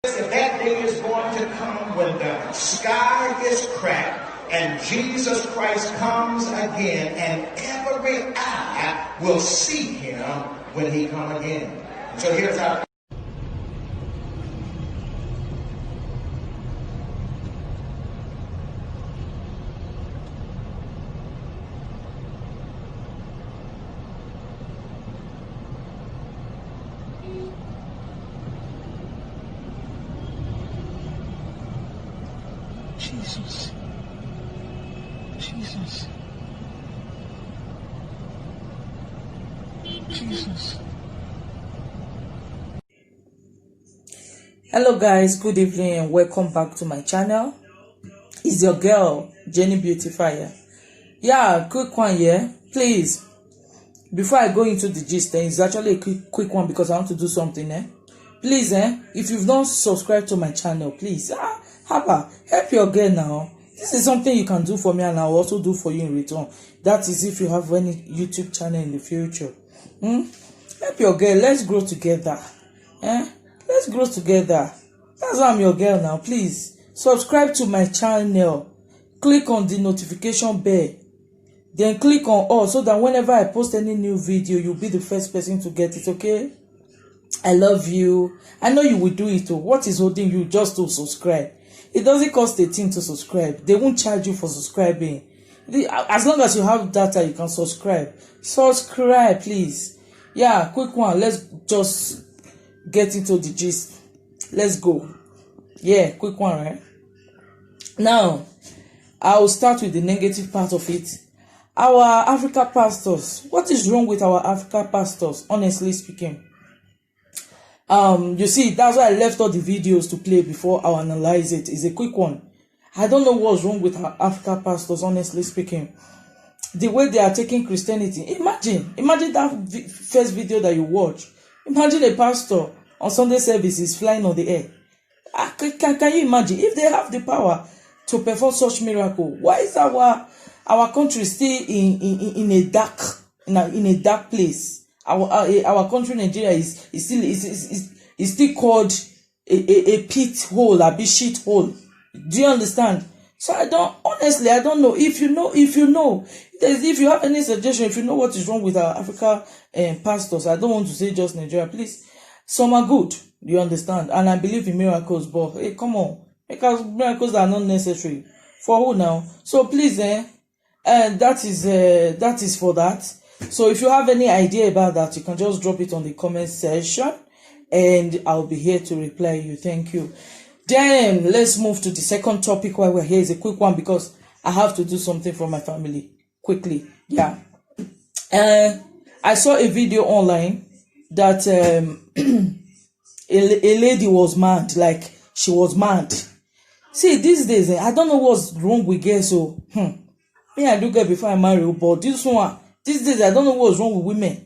That day is going to come when the sky is cracked and Jesus Christ comes again, and every eye will see him when he comes again. So here's our Jesus. Jesus. Jesus. Hello guys, good evening and welcome back to my channel. It's your girl Jenny Beautifier. Yeah, quick one here, please. Before I go into the gist, it's actually a quick one because I want to do something. Please, if you've not subscribed to my channel, please, help your girl now. This is something you can do for me and I'll also do for you in return. That is if you have any YouTube channel in the future. Help your girl. Let's grow together. Let's grow together. That's why I'm your girl now. Please subscribe to my channel. Click on the notification bell. Then click on all so that whenever I post any new video, you'll be the first person to get it, okay? I love you. I know you will do it too. What is holding you just to subscribe? It doesn't cost a thing to subscribe. They won't charge you for subscribing. As long as you have data, you can subscribe. Subscribe, please. Yeah, quick one. Let's just get into the gist. Let's go. Yeah, quick one, right? Now, I will start with the negative part of it. Our Africa pastors. What is wrong with our Africa pastors, honestly speaking? You see, that's why I left all the videos to play before I analyze it. It's a quick one. I don't know what's wrong with our Africa pastors, honestly speaking. The way they are taking Christianity. Imagine that first video that you watch. Imagine a pastor on Sunday services flying on the air. Can you imagine? If they have the power to perform such miracle, why is our country still in a dark place? Our country, Nigeria, is still called a pit hole, a big shit hole. Do you understand? So I don't know. If you know, if you have any suggestion, if you know what is wrong with our Africa pastors, I don't want to say just Nigeria, please. Some are good, you understand, and I believe in miracles, but hey, come on, because miracles are not necessary. For who now? So please, that is for that. So if you have any idea about that, you can just drop it on the comment section and I'll be here to reply you. Thank you. Then let's move to the second topic while we're here. It's a quick one because I have to do something for my family quickly. Yeah. I saw a video online that a lady was mad, like she was mad. See, these days, I don't know what's wrong with girls. So, me, I do get before I marry, but this one, these days, I don't know what's wrong with women.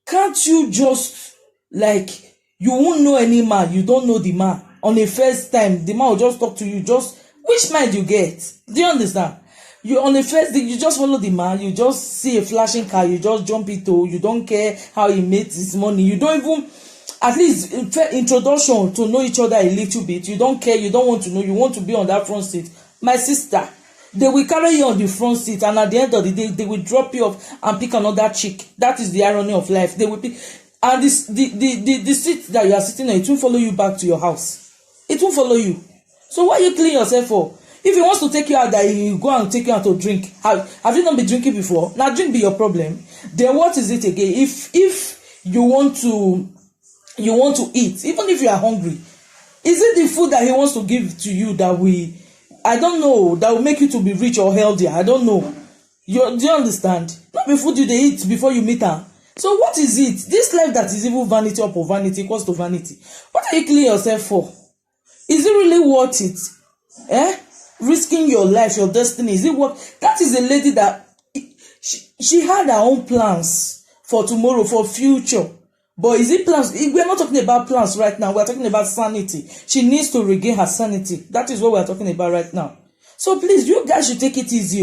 Can't you just, you won't know any man, you don't know the man. On the first time, the man will just talk to you, which mind you get? Do you understand? On the first day, you just follow the man, you just see a flashing car, you just jump into, you don't care how he makes his money, you don't even, at least, introduction to know each other a little bit, you don't care, you don't want to know, you want to be on that front seat. My sister, they will carry you on the front seat, and at the end of the day, they will drop you off and pick another chick. That is the irony of life. They will pick, and the seat that you are sitting on, it won't follow you back to your house. It won't follow you. So what are you cleaning yourself for? If he wants to take you out, that you go and take you out to drink. Have you not been drinking before? Now drink be your problem. Then what is it again? If you want to eat, even if you are hungry, is it the food that he wants to give to you that I don't know, that will make you to be rich or healthier? I don't know. Do you understand? Not the food you eat before you meet her. So what is it? This life that is even vanity upon vanity equals to vanity. What are you cleaning yourself for? Is it really worth it? Risking your life, your destiny, is it worth? That is a lady that she had her own plans for tomorrow, for future. But is it plans? We're not talking about plans right now. We're talking about sanity. She needs to regain her sanity. That is what we're talking about right now. So please, you guys should take it easy.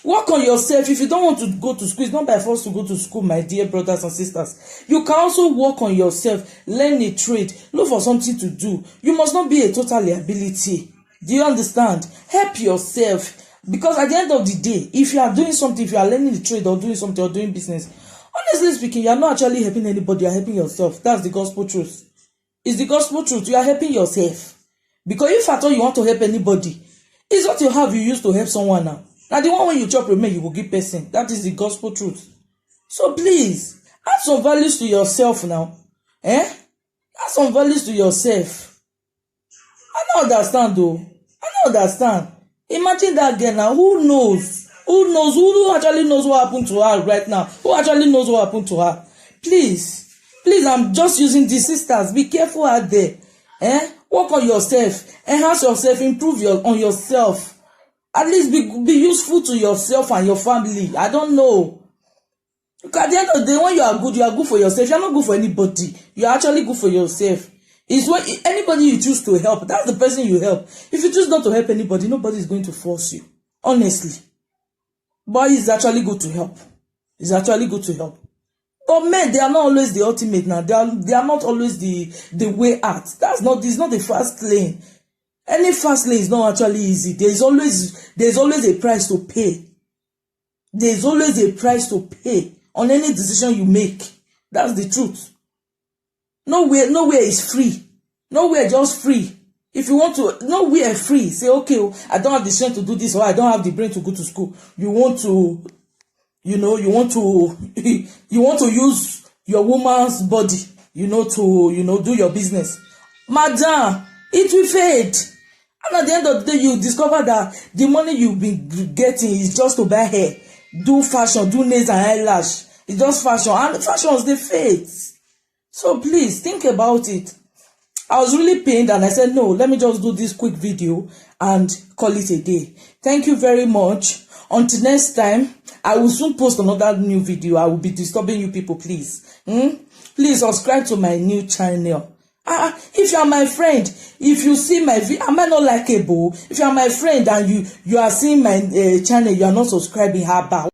Work on yourself. If you don't want to go to school, it's not by force to go to school, my dear brothers and sisters. You can also work on yourself, learn a trade, look for something to do. You must not be a total liability. Do you understand? Help yourself. Because at the end of the day, if you are doing something, if you are learning a trade or doing something or doing business, honestly speaking, you are not actually helping anybody, you are helping yourself. That's the gospel truth. It's the gospel truth. You are helping yourself. Because if at all you want to help anybody, it's what you have you use to help someone now. Now the one when you chop remain, you will give person. That is the gospel truth. So please, add some values to yourself now. Add some values to yourself. I don't understand though. I don't understand. Imagine that girl now. Who knows? Who knows? Who actually knows what happened to her right now? Who actually knows what happened to her? Please, I'm just using these sisters. Be careful out there. Work on yourself. Enhance yourself. Improve on yourself. At least be useful to yourself and your family. I don't know. Because at the end of the day, when you are good for yourself. You're not good for anybody. You're actually good for yourself. It's when anybody you choose to help, that's the person you help. If you choose not to help anybody, nobody is going to force you. Honestly. But it's actually good to help. It's actually good to help. But men, they are not always the ultimate now. They are not always the way out. It's not the fast lane. Any fast lane is not actually easy. There's always a price to pay. There's always a price to pay on any decision you make. That's the truth. Nowhere is free. Nowhere just free. If you want to, nowhere free. Say, okay, I don't have the strength to do this, or I don't have the brain to go to school. You want to use your woman's body, to do your business. Madam, it will fade. And at the end of the day, you discover that the money you've been getting is just to buy hair, do fashion, do nails and eyelash. It's just fashion. And fashions, they fade. So please, think about it. I was really pained and I said, no, let me just do this quick video and call it a day. Thank you very much. Until next time, I will soon post another new video. I will be disturbing you people, please. Please subscribe to my new channel. If you are my friend, if you see my video, am I not likable? If you are my friend and you are seeing my channel, you are not subscribing, how about?